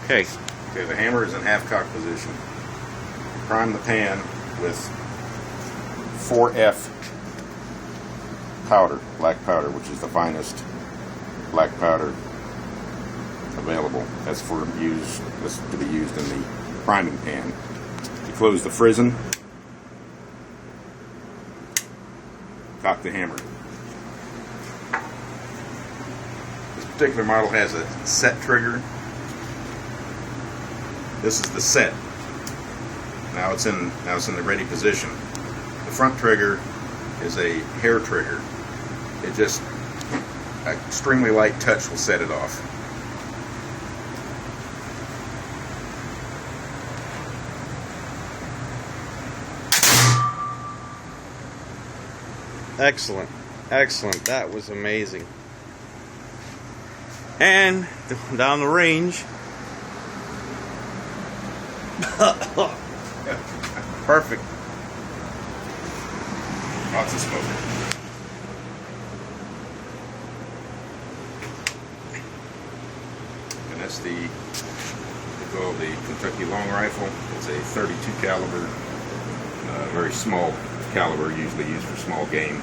Okay. Okay, the hammer is in half-cock position. Prime the pan with 4F powder, black powder, which is the finest black powder available. That's for use. That's to be used in the priming pan. You close the frizzen. Cock the hammer. This particular model has a set trigger. This is the set. Now it's in the ready position. The front trigger is a hair trigger. It just, an extremely light touch will set it off. Excellent. Excellent. That was amazing. And down the range. Perfect. Lots of smoke. And that's the Kentucky long rifle. It's a .32 caliber, very small caliber, usually used for small game.